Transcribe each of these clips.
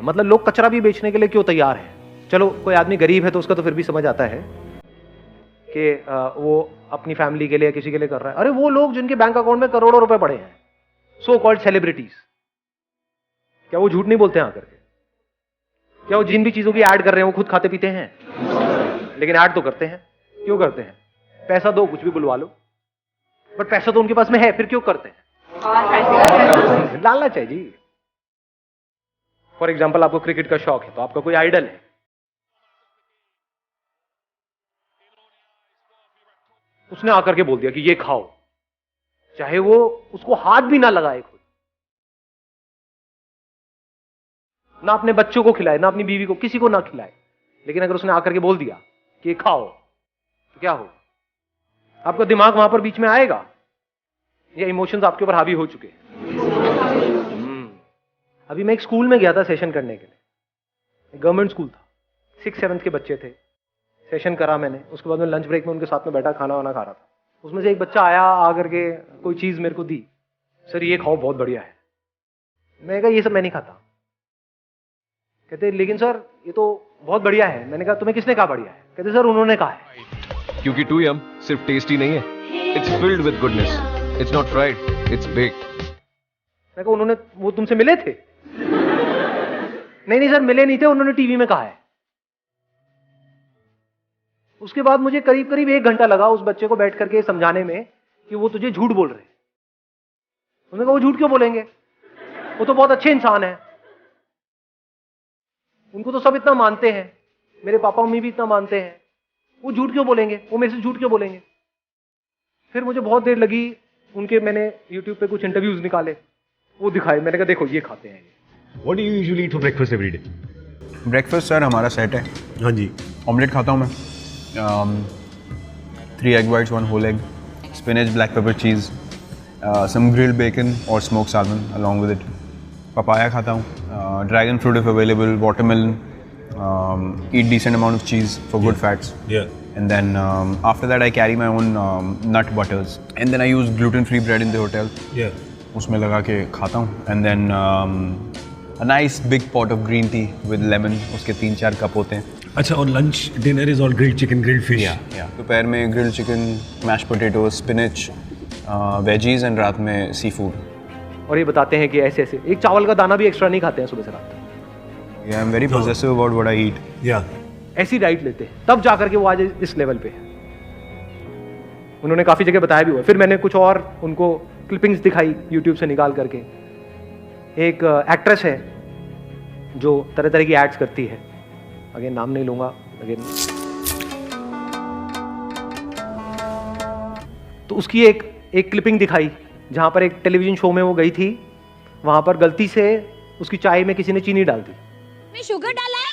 मतलब लोग कचरा भी बेचने के लिए क्यों तैयार हैं? चलो कोई आदमी गरीब है तो उसका तो फिर भी समझ आता है कि वो अपनी फैमिली के लिए किसी के लिए कर रहा है। अरे वो लोग जिनके बैंक अकाउंट में करोड़ों रुपए पड़े हैं, सो कॉल्ड सेलिब्रिटीज, क्या वो झूठ नहीं बोलते हैं आकर के? क्या वो जिन भी चीजों की ऐड कर रहे हैं वो खुद खाते पीते हैं? लेकिन ऐड तो करते हैं। क्यों करते हैं? पैसा दो, कुछ भी बुलवा लो, बट पैसा तो उनके पास में है, फिर क्यों करते हैं? लालच है जी। फॉर एग्जाम्पल, आपको क्रिकेट का शौक है तो आपका कोई आइडल है, उसने आकर के बोल दिया कि ये खाओ, चाहे वो उसको हाथ भी ना लगाए, खुद ना अपने बच्चों को खिलाए, ना अपनी बीवी को, किसी को ना खिलाए, लेकिन अगर उसने आकर के बोल दिया कि ये खाओ तो क्या हो? आपका दिमाग वहां पर बीच में आएगा? ये इमोशंस आपके ऊपर हावी हो चुके हैं। अभी मैं एक स्कूल में गया था सेशन करने के लिए, गवर्नमेंट स्कूल था, 6th-7th के बच्चे थे। सेशन करा मैंने, उसके बाद में लंच ब्रेक में उनके साथ में बैठा, खाना वाना खा रहा था। उसमें से एक बच्चा आया, आकर के कोई चीज मेरे को दी, सर ये खाओ बहुत बढ़िया है। मैंने कहा ये सब मैं नहीं खाता। कहते लेकिन सर ये तो बहुत बढ़िया है। मैंने कहा तुम्हें किसने कहा बढ़िया है? कहते सर उन्होंने कहा है। क्योंकि टू यम सिर्फ टेस्टी नहीं है, it's filled with goodness, it's not fried, it's baked. मैं कहा उन्होंने, वो तुमसे मिले थे? नहीं सर मिले नहीं थे, उन्होंने टीवी में कहा है। उसके बाद मुझे करीब करीब 1 घंटा लगा उस बच्चे को बैठ करके समझाने में कि वो तुझे झूठ बोल रहे हैं। उसने कहा वो झूठ क्यों बोलेंगे, वो तो बहुत अच्छे इंसान है, उनको तो सब इतना मानते हैं, मेरे पापा मम्मी भी इतना मानते हैं, वो झूठ क्यों बोलेंगे, वो मेरे से झूठ क्यों बोलेंगे? फिर मुझे बहुत देर लगी, उनके मैंने YouTube पे कुछ इंटरव्यूज निकाले, वो दिखाए, मैंने कहा देखो ये खाते हैं। What do you usually eat for breakfast every day? Breakfast sir हमारा सेट है। हाँ जी। ऑमलेट खाता हूँ मैं, 3 egg whites, 1 whole egg, spinach, black pepper cheese, some grilled bacon or smoked salmon along with it. Papaya खाता हूँ, dragon fruit if available, watermelon, eat decent amount of cheese for good fats. Yeah. And then after that I carry my own nut butters. And then I use gluten-free bread in the hotel. Yeah. उसमें लगा के खाता हूँ. And then a nice big pot of green tea with lemon. उसके 3-4 cup होते हैं. अच्छा, और lunch dinner is all grilled chicken, grilled fish. Yeah. दोपहर में grilled chicken, mashed potatoes, spinach, veggies and रात में seafood. और ये बताते हैं कि ऐसे ऐसे एक चावल का दाना भी एक्स्ट्रा नहीं खाते हैं सुबह से रात तक। Yeah, I'm very possessive about what I eat. Yeah. ऐसी डाइट लेते हैं, तब जाकर के वो आज इस लेवल पे है। उन्होंने काफी जगह बताया भी हुआ। फिर मैंने कुछ और उनको क्लिपिंग्स दिखाई YouTube से निकाल करके। एक एक्ट्रेस है जो तरह तरह की एड्स करती है, अगेन नाम नहीं लूंगा अगेन। तो उसकी एक क्लिपिंग दिखाई जहां पर एक टेलीविजन शो में वो गई थी, वहां पर गलती से उसकी चाय में किसी ने चीनी डाल दी। में शुगर डाला है?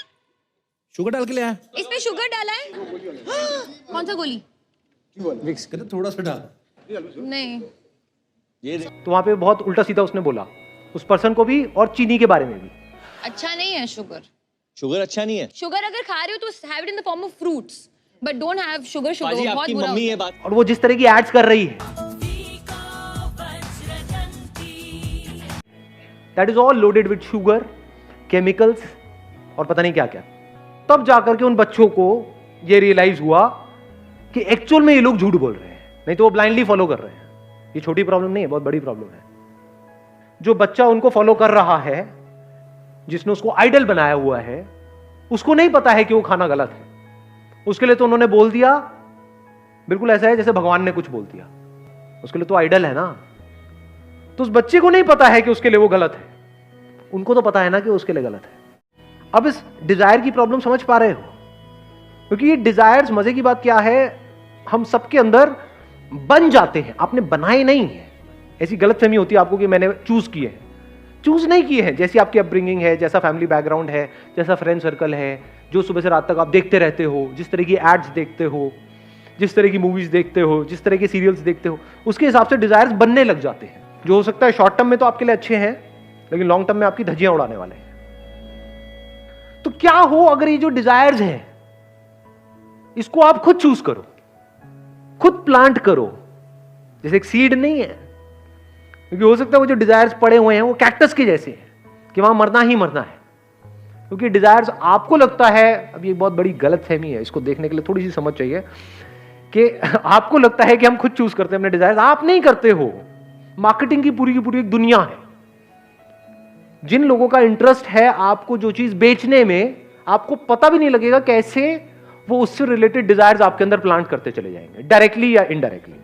शुगर डाल के ले आया? इसमें शुगर डाला है? कौन सा गोली? मिक्स कर थोड़ा सा डाल। नहीं। तो वहां पे बहुत उल्टा सीधा उसने बोला उस पर्सन को भी और चीनी के बारे में भी। अच्छा नहीं है शुगर। शुगर अच्छा नहीं है। शुगर अगर खा रहे हो तो have it in the form of fruits, but don't have sugar. बाजी, बहुत आपकी बुरा मम्मी होता ये है। बात। और वो जिस तरह की एड्स कर रही है, that is all loaded with sugar, chemicals और पता नहीं क्या क्या। तब जाकर के उन बच्चों को ये रियलाइज हुआ कि एक्चुअल में ये लोग झूठ बोल रहे हैं, नहीं तो वो ब्लाइंडली फॉलो कर रहे हैं। ये छोटी प्रॉब्लम नहीं है, बहुत बड़ी प्रॉब्लम है। जो बच्चा उनको फॉलो कर रहा है, जिसने उसको आइडल बनाया हुआ है, उसको नहीं पता है कि वो खाना गलत है। उसके लिए तो उन्होंने बोल दिया, बिल्कुल ऐसा है जैसे भगवान ने कुछ बोल दिया। उसके लिए तो आइडल है ना। तो उस बच्चे को नहीं पता है कि उसके लिए वो गलत है, उनको तो पता है ना कि उसके लिए गलत है। अब इस डिजायर की प्रॉब्लम समझ पा रहे हो? क्योंकि ये डिजायर्स, मजे की बात क्या है, हम सबके अंदर बन जाते हैं, आपने बनाए नहीं है। ऐसी गलतफहमी होती है आपको कि मैंने चूज किए हैं। चूज नहीं किए हैं। जैसी आपकी अपब्रिंगिंग है, जैसा फैमिली बैकग्राउंड है, जैसा फ्रेंड सर्कल है, जो सुबह से रात तक आप देखते रहते हो, जिस तरह की एड्स देखते हो, जिस तरह की मूवीज देखते हो, जिस तरह के सीरियल्स देखते हो, उसके हिसाब से डिजायर्स बनने लग जाते हैं, जो हो सकता है शॉर्ट टर्म में तो आपके लिए अच्छे हैं, लेकिन लॉन्ग टर्म में आपकी धज्जियां उड़ाने वाले हैं। तो क्या हो अगर ये जो डिजायर्स हैं, इसको आप खुद चूज करो, खुद प्लांट करो, जैसे एक सीड नहीं है। क्योंकि हो सकता है वो जो डिजायर्स पड़े हुए हैं वो कैक्टस के जैसे हैं कि वहां मरना ही मरना है, क्योंकि डिजायर्स आपको लगता है, अब ये बहुत बड़ी गलत फहमी है, इसको देखने के लिए थोड़ी सी समझ चाहिए, कि आपको लगता है कि हम खुद चूज करते हैं अपने डिजायर्स। आप नहीं करते हो, मार्केटिंग की पूरी एक दुनिया है। जिन लोगों का इंटरेस्ट है आपको जो चीज बेचने में, आपको पता भी नहीं लगेगा कैसे वो उससे रिलेटेड डिजायर्स आपके अंदर प्लांट करते चले जाएंगे, डायरेक्टली या इनडायरेक्टली।